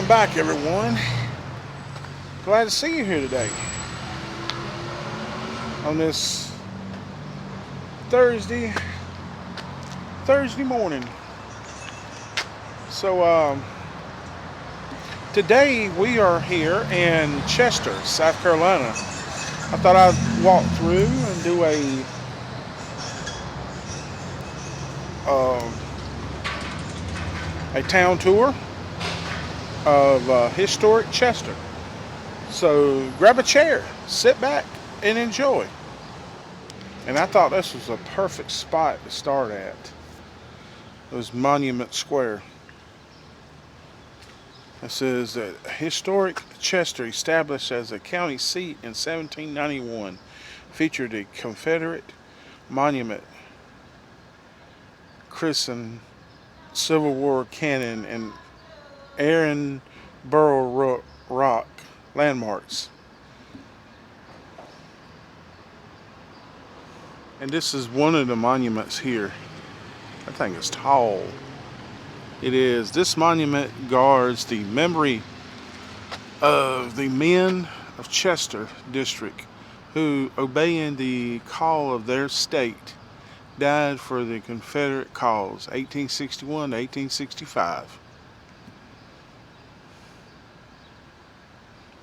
back, everyone. Glad to see you here today on this Thursday morning. So today we are here in Chester, South Carolina. I thought I'd walk through and do a town tour of historic Chester. So grab a chair, sit back, and enjoy. And I thought this was a perfect spot to start at. It was Monument Square. It says that historic Chester, established as a county seat in 1791, featured a Confederate monument, christened Civil War cannon, and Aaron Burrow Rock landmarks. And this is one of the monuments here. That thing is tall. It is. This monument guards the memory of the men of Chester District who, obeying the call of their state, died for the Confederate cause, 1861 to 1865.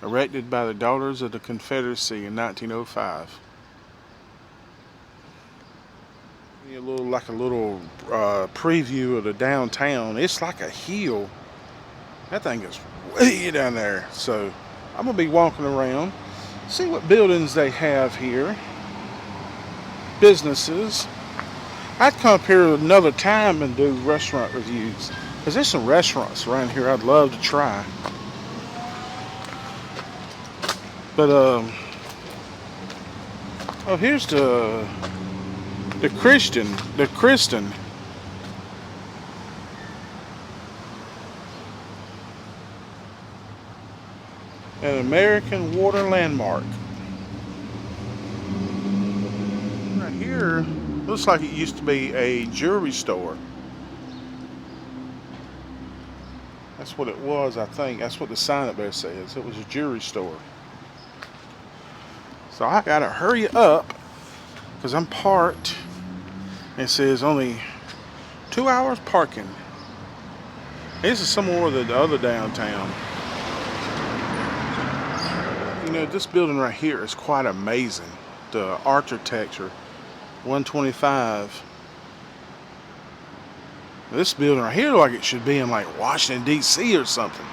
Erected by the Daughters of the Confederacy in 1905. A little preview of the downtown. It's like a hill. That thing is way down there. So I'm gonna be walking around, see what buildings they have here, businesses. I'd come up here another time and do restaurant reviews, because there's some restaurants around here I'd love to try. But oh, here's the Christian, an American water landmark. Right here looks like it used to be a jewelry store. That's what it was, I think. That's what the sign up there says. It was a jewelry store. So I gotta hurry up because I'm parked. It says only 2 hours parking. This is some more of the other downtown. You know, this building right here is quite amazing. The architecture, 125. This building right here, like it should be in like Washington, D.C. or something.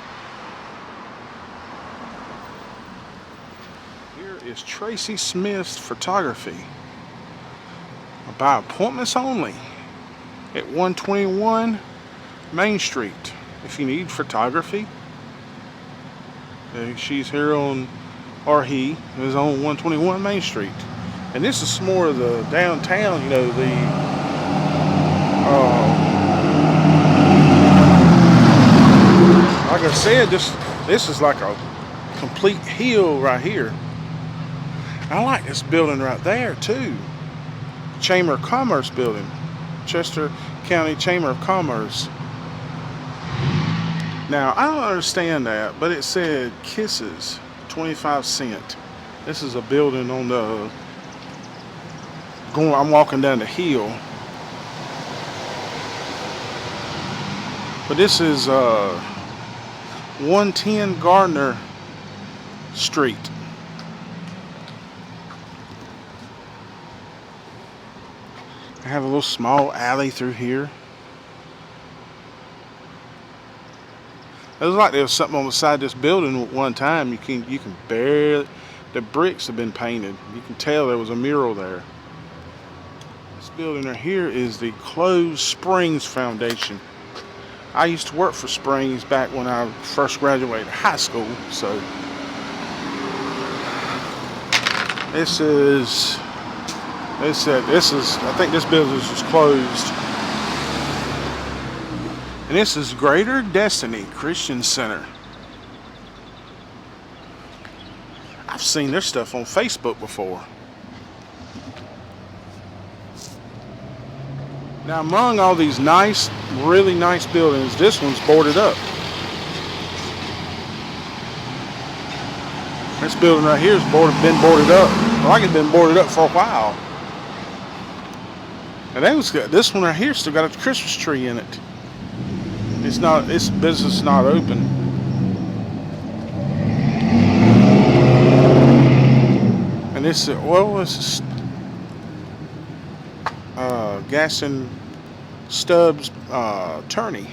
Is Tracy Smith's Photography, by appointments only, at 121 Main Street. If you need photography, she's here on, or he is on 121 Main Street. And this is more of the downtown, you know, like I said, this is like a complete hill right here. I like this building right there too. Chamber of Commerce building. Chester County Chamber of Commerce. Now, I don't understand that, but it said Kisses, 25 cents. This is a building on the, I'm walking down the hill. But this is 110 Gardner Street. I have a little small alley through here. It was like there was something on the side of this building at one time. You can barely, the bricks have been painted. You can tell there was a mural there. This building right here is the Closed Springs Foundation. I used to work for Springs back when I first graduated high school. So this is. They said I think this building is closed. And this is Greater Destiny Christian Center. I've seen their stuff on Facebook before. Now, among all these nice, really nice buildings, this one's boarded up. This building right here has been boarded up. Like it's been boarded up for a while. And that was good. This one right here still got a Christmas tree in it. It's not. Its business is not open. And this, well, this is Gaston Stubbs Turney.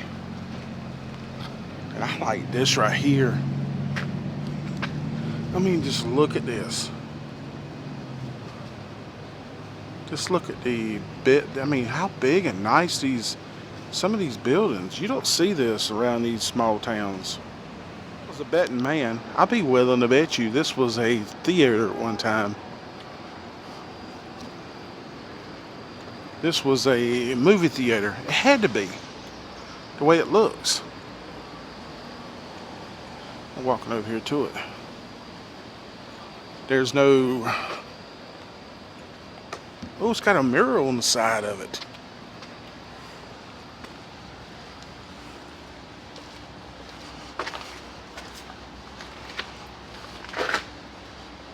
And I like this right here. I mean, just look at this. Just look at the bit. I mean, how big and nice some of these buildings. You don't see this around these small towns. I was a betting man. I'd be willing to bet you this was a theater at one time. This was a movie theater. It had to be, the way it looks. I'm walking over here to it. There's no... Oh, it's got a mural on the side of it.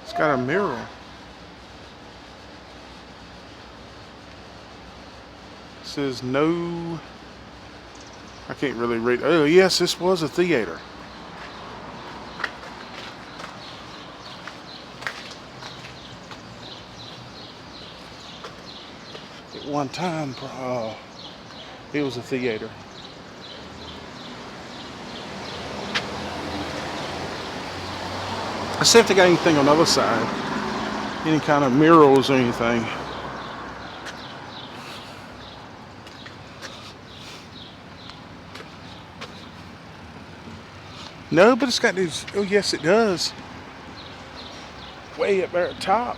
It's got a mural. It says no... I can't really read. Oh, yes, this was a theater. One time it was a theater. Let's see if they got anything on the other side, any kind of murals or anything. No, but it's got these. Oh yes, it does, way up there at the top.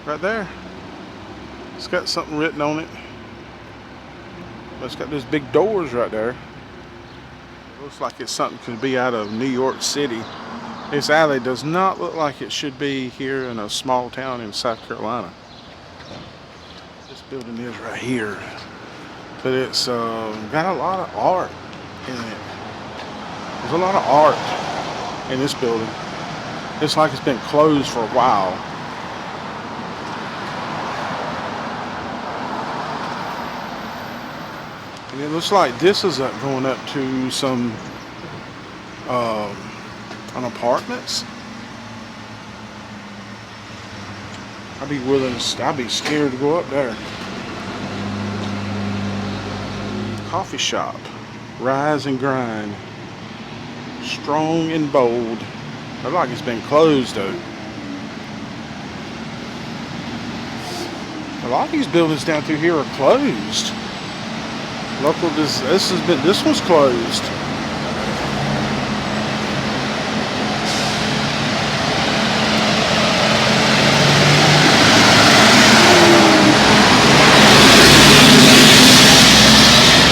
Right there. It's got something written on it. It's got those big doors right there. It looks like it's something could be out of New York City. This alley does not look like it should be here in a small town in South Carolina. This building is right here. But it's got a lot of art in it. There's a lot of art in this building. It's like it's been closed for a while. And it looks like this is going up to some on apartments. I'd be scared to go up there. Coffee shop, Rise and Grind, strong and bold. Looks like it's been closed though. A lot of these buildings down through here are closed. This one's closed.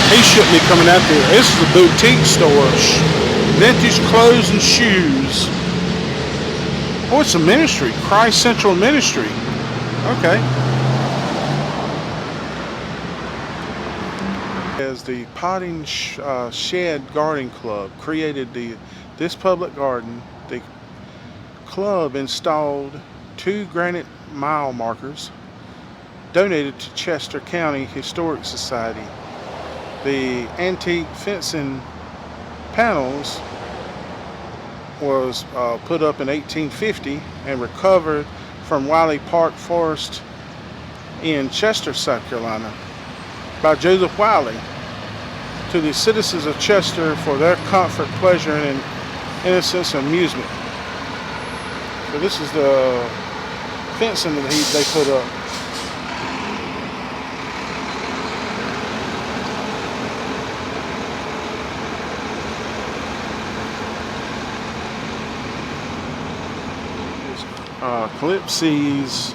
He shouldn't be coming out there. This is a boutique store. Vintage clothes and shoes. Oh, it's a ministry. Christ Central Ministry. Okay. As the Potting Shed Garden Club created this public garden, the club installed 2 granite mile markers donated to Chester County Historic Society. The antique fencing panels was put up in 1850 and recovered from Wiley Park Forest in Chester, South Carolina, by Joseph Wiley to the citizens of Chester for their comfort, pleasure, and innocence and amusement. So this is the fencing that they put up. Eclipses,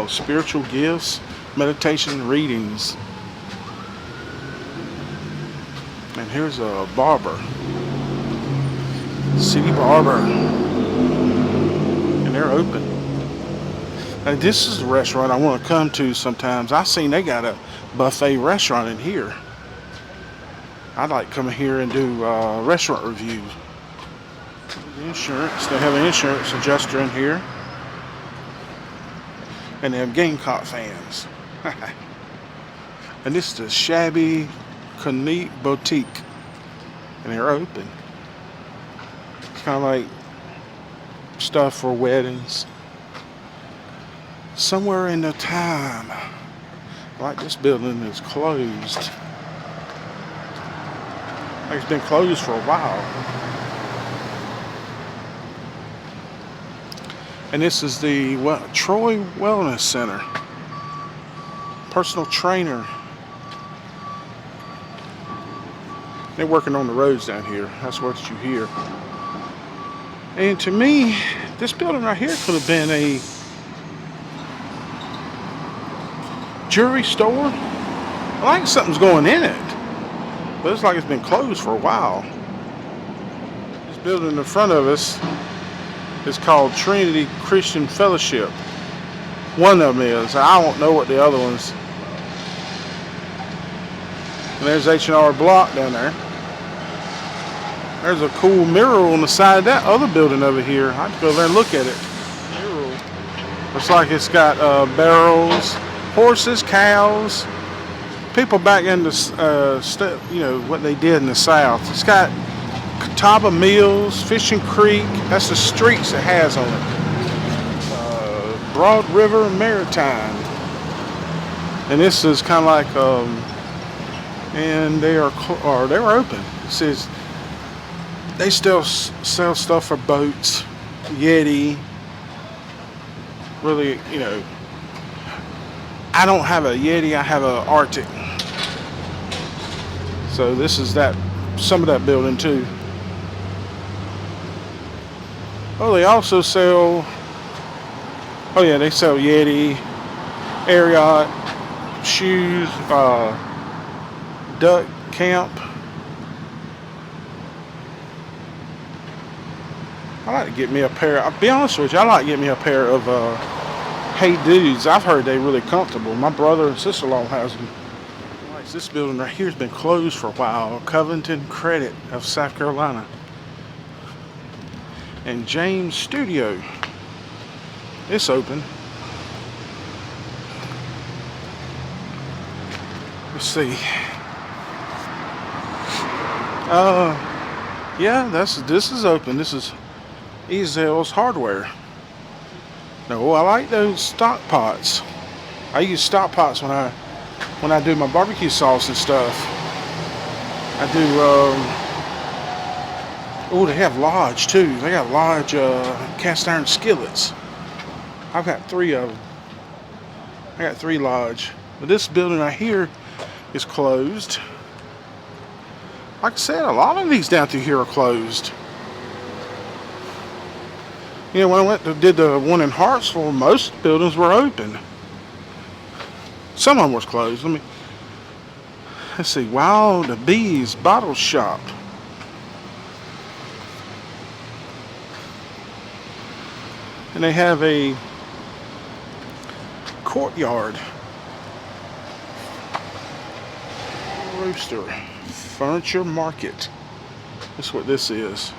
spiritual gifts, meditation readings. And here's a barber, city barber, and they're open. Now this is the restaurant I want to come to sometimes. I seen they got a buffet restaurant in here. I'd like coming here and do restaurant reviews. The insurance, they have an insurance adjuster in here. And they have Gamecock fans. And this is the Shabby Conneat Boutique. And they're open. It's kind of like stuff for weddings. Somewhere in the time, like this building is closed. Like it's been closed for a while. And this is the Troy Wellness Center. Personal trainer. They're working on the roads down here. That's what you hear. And to me, this building right here could have been a jewelry store. I like something's going in it. But it's like it's been closed for a while. This building in front of us is called Trinity Christian Fellowship. One of them is. I don't know what the other one's. And there's H&R Block down there. There's a cool mural on the side of that other building over here. I'd go there and look at it. Mural. Looks like it's got barrels, horses, cows. People back in the, you know, what they did in the South. It's got Catawba Mills, Fishing Creek. That's the streets it has on it. Broad River Maritime. And this is kind of like, and they were open. It says they still sell stuff for boats, Yeti. Really, you know, I don't have a Yeti, I have a Arctic. So this is that, some of that building too. Oh, they also sell, oh yeah, they sell Yeti, Ariat, shoes, duck camp. I like to get me a pair, I'll be honest with you, I like to get me a pair of Hey Dudes. I've heard they're really comfortable. My brother and sister-in-law has them. This building right here has been closed for a while. Covington Credit of South Carolina. And James Studio. It's open. Let's see. Yeah, this is open. This is Ezel's Hardware. No, I like those stock pots. I use stock pots when I do my barbecue sauce and stuff. I do, oh, they have Lodge too. They got Lodge cast iron skillets. I've got 3 of them. I got 3 Lodge. But this building right here is closed. Like I said, a lot of these down through here are closed. You know, when I did the one in Hartsville, most buildings were open. Some of them was closed. Let's see. Wild Bees Bottle Shop. And they have a courtyard. Rooster. Furniture Market. That's what this is.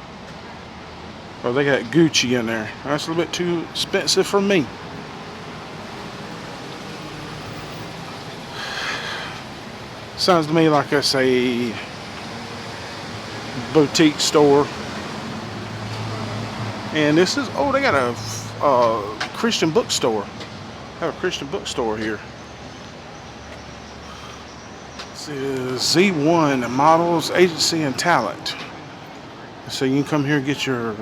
Oh, they got Gucci in there. That's a little bit too expensive for me. Sounds to me like it's a boutique store. And this is, oh, they got a Christian bookstore. They have a Christian bookstore here. This is Z1 Models, Agency and Talent. So you can come here and get your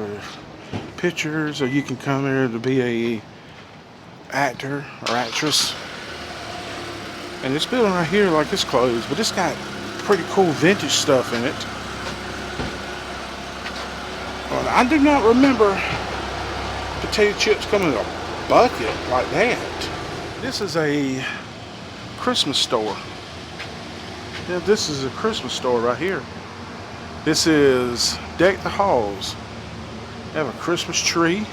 pictures, or you can come here to be a actor or actress. And this building right here, like, it's closed, but it's got pretty cool vintage stuff in it. Well, I do not remember potato chips coming in a bucket like that. This is a Christmas store. Yeah, this is a Christmas store right here. This is Deck the Halls. They have a Christmas tree.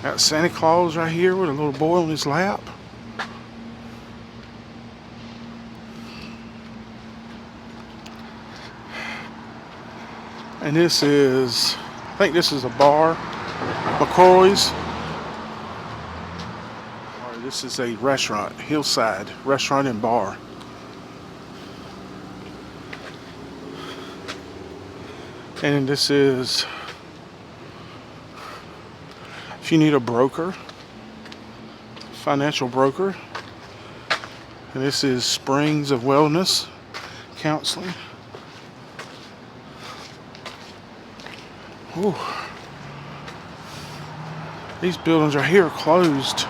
Got Santa Claus right here with a little boy on his lap. And this is, I think this is a bar, McCoy's. Or this is a restaurant, Hillside Restaurant and Bar. And this is, if you need a broker, financial broker. And this is Springs of Wellness Counseling. Ooh. These buildings right here are closed.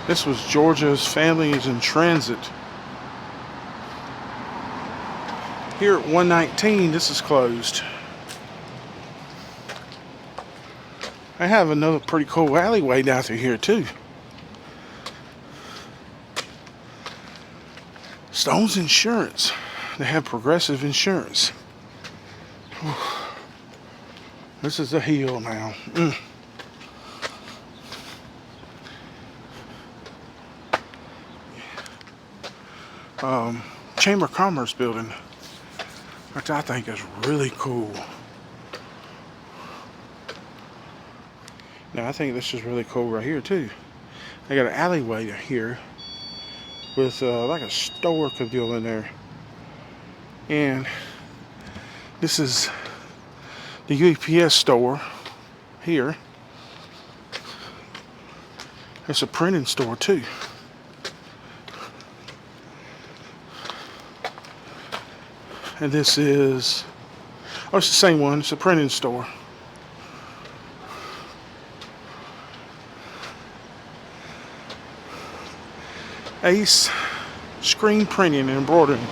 This was Georgia's Families in Transit. Here at 119, this is closed. I have another pretty cool alleyway down through here too. Stone's Insurance. They have Progressive Insurance. Whew. This is the hill now. Chamber of Commerce building, which I think is really cool. Now I think this is really cool right here too. They got an alleyway here with like a store could go in there. And this is the UPS store here. It's a printing store too. And this is, oh, it's the same one. It's a printing store. Ace Screen Printing and Embroidering.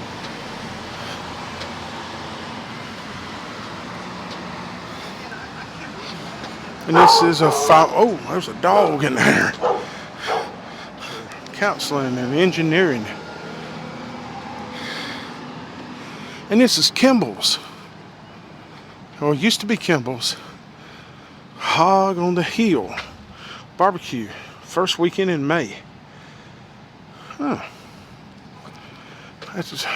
And this is a oh, there's a dog in there. Counseling and engineering. And this is Kimball's. Or it used to be Kimball's. Hog on the Hill barbecue. First weekend in May. Huh. Let's just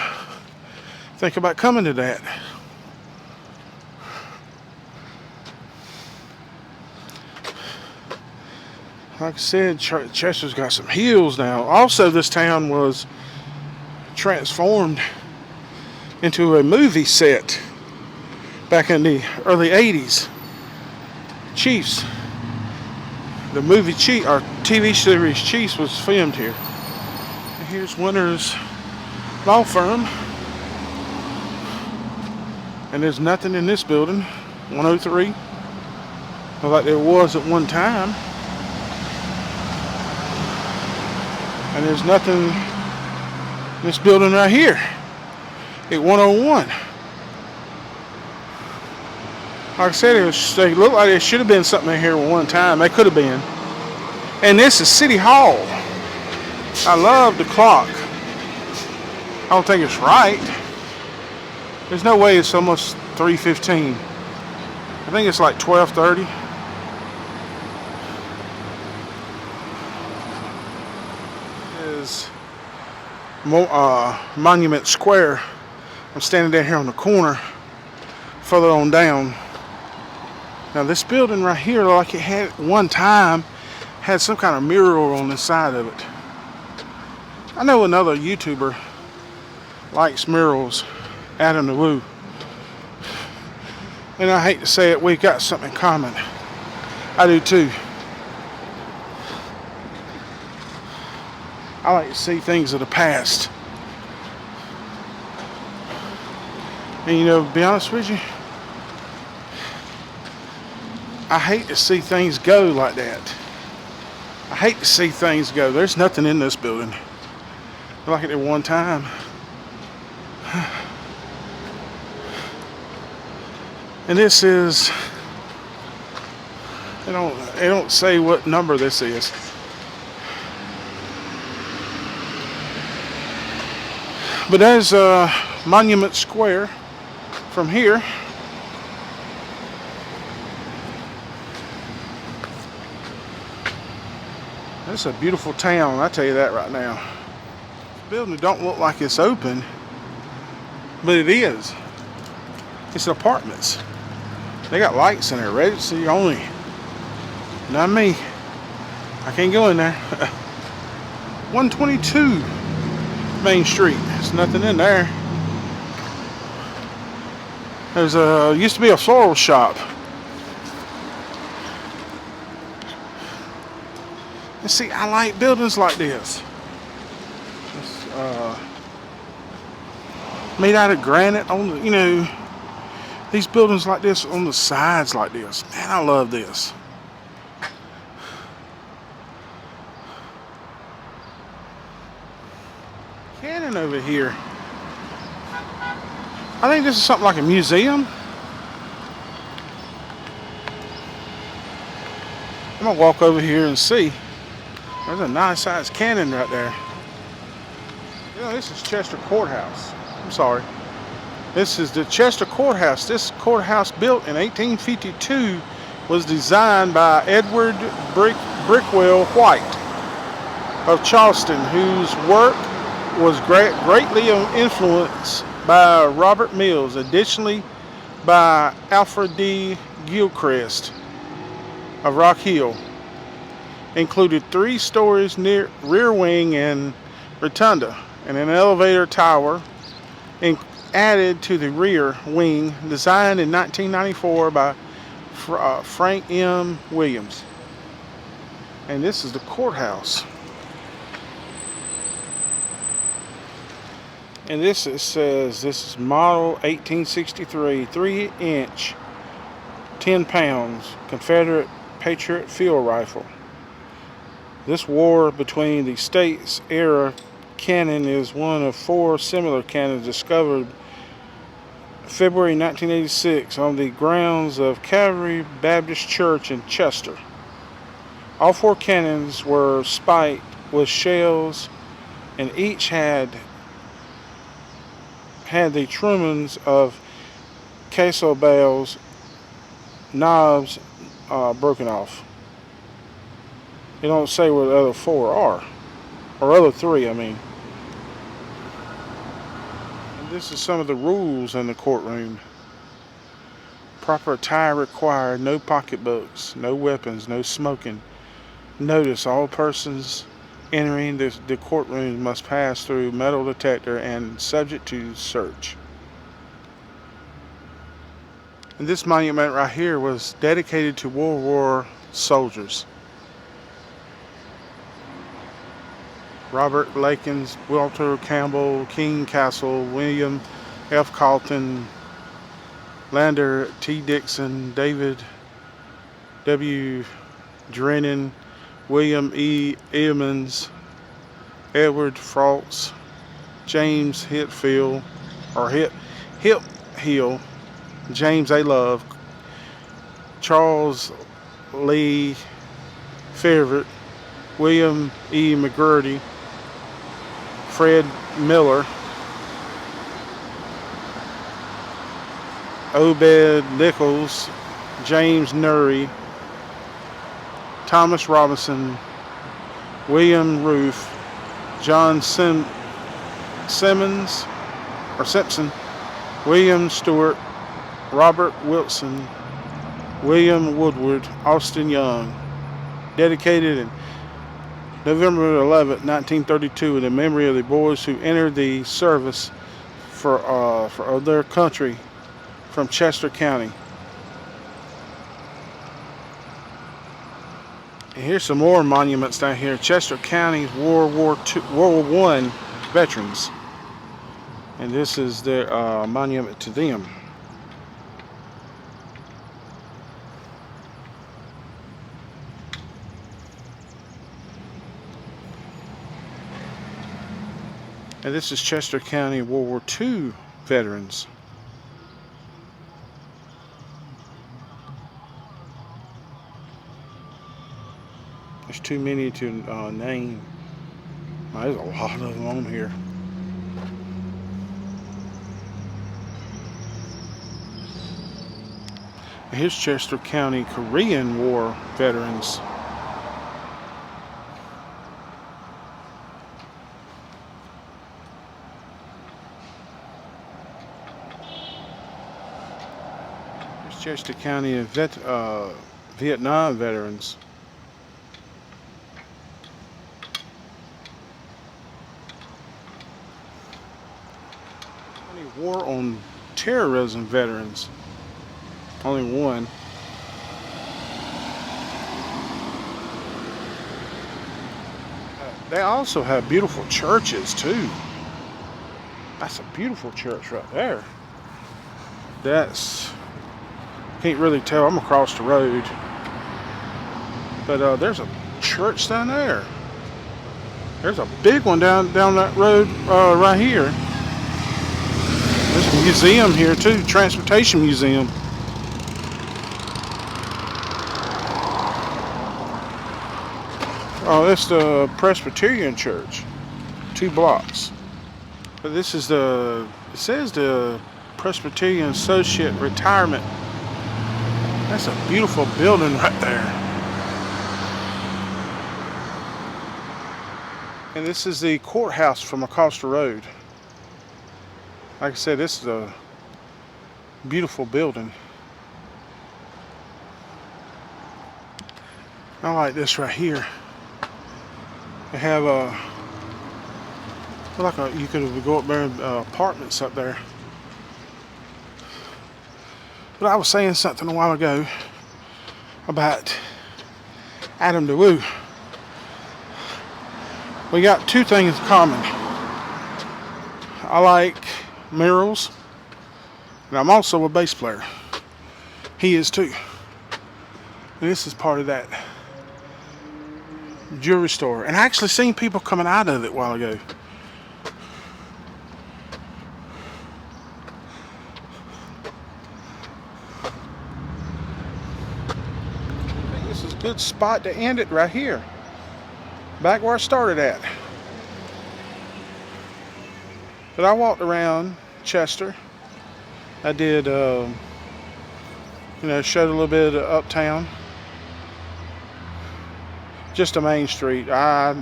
think about coming to that. Like I said, Chester's got some hills now. Also, this town was transformed into a movie set back in the early 80s. Chiefs. The movie or TV series Chiefs was filmed here. And here's Winter's Law Firm. And there's nothing in this building. 103. Like there was at one time. And there's nothing in this building right here at 101. Like I said, they look like there should have been something in here at one time. They could have been. And this is City Hall. I love the clock. I don't think it's right. There's no way it's almost 3:15. I think it's like 12:30. Is Monument Square. I'm standing down here on the corner, further on down. Now this building right here, like it had one time, had some kind of mural on the side of it. I know another YouTuber likes murals, Adam the Woo. And I hate to say it, we've got something in common. I do too. I like to see things of the past. And you know, to be honest with you, I hate to see things go like that. I hate to see things go. There's nothing in this building. Like it at one time. And this is, they don't say what number this is. But there's Monument Square from here. It's a beautiful town, I tell you that right now. The building don't look like it's open. but it is. It's apartments. They got lights in there, register only. Not me. I can't go in there. 122 Main Street. There's nothing in there. There's used to be a floral shop. And see, I like buildings like this. It's made out of granite on the, these buildings like this on the sides like this. Man, I love this. Cannon over here. I think this is something like a museum. I'm gonna walk over here and see. There's a nice sized cannon right there. This is Chester Courthouse. I'm sorry. This is the Chester Courthouse. This courthouse, built in 1852, was designed by Edward Brickwell White of Charleston, whose work was greatly influenced by Robert Mills, additionally by Alfred D. Gilchrist of Rock Hill. Included 3 stories near rear wing and rotunda, and an elevator tower added to the rear wing, designed in 1994 by Frank M. Williams. And this is the courthouse. And it says this is model 1863, 3-inch, 10 pounds, Confederate Patriot field rifle. This war between the states era cannon is one of 4 similar cannons discovered February 1986 on the grounds of Calvary Baptist Church in Chester. All 4 cannons were spiked with shells, and each had the trumens of queso bells knobs broken off. They don't say where the other 4 are, or other 3, I mean. And this is some of the rules in the courtroom. Proper attire required, no pocketbooks, no weapons, no smoking. Notice all persons entering the courtroom must pass through metal detector and subject to search. And this monument right here was dedicated to World War soldiers. Robert Lakins, Walter Campbell, King Castle, William F. Carlton, Lander T. Dixon, David W. Drennan, William E. Emmons, Edward Frost, James Hipfield, or Hiphill, James A. Love, Charles Lee Favorite, William E. McGurdy, Fred Miller, Obed Nichols, James Nuri, Thomas Robinson, William Roof, John Simmons, Simpson, William Stewart, Robert Wilson, William Woodward, Austin Young. Dedicated in November 11, 1932, in the memory of the boys who entered the service for their country from Chester County. And here's some more monuments down here. Chester County's World War I veterans. And this is their monument to them. And this is Chester County World War II veterans. There's too many to name. There's a lot of them on here. Here's Chester County Korean War veterans. Chester County Vietnam veterans. County War on Terrorism veterans. Only one. They also have beautiful churches too. That's a beautiful church right there. That's, can't really tell, I'm across the road. But there's a church down there. There's a big one down that road right here. There's a museum here too, transportation museum. Oh, that's the Presbyterian church. 2 blocks. But this is it says the Presbyterian Associate Retirement. That's a beautiful building right there. And this is the courthouse from across the road. Like I said, this is a beautiful building. I like this right here. They have you could go up there and apartments up there. But I was saying something a while ago about Adam DeWoo. We got 2 things in common. I like murals, and I'm also a bass player. He is too. And this is part of that jewelry store. And I actually seen people coming out of it a while ago. I think this is a good spot to end it right here. Back where I started at. But I walked around Chester. I did, showed a little bit of uptown. Just a main street. I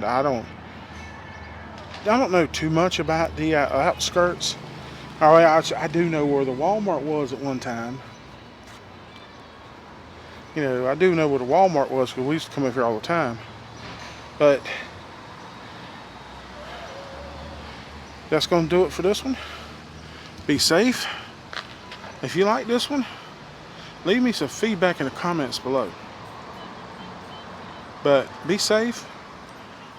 don't know too much about the outskirts. I do know where the Walmart was at one time. I do know where the Walmart was because we used to come up here all the time. But that's going to do it for this one. Be safe. If you like this one, leave me some feedback in the comments below. But be safe,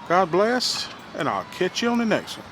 God bless, and I'll catch you on the next one.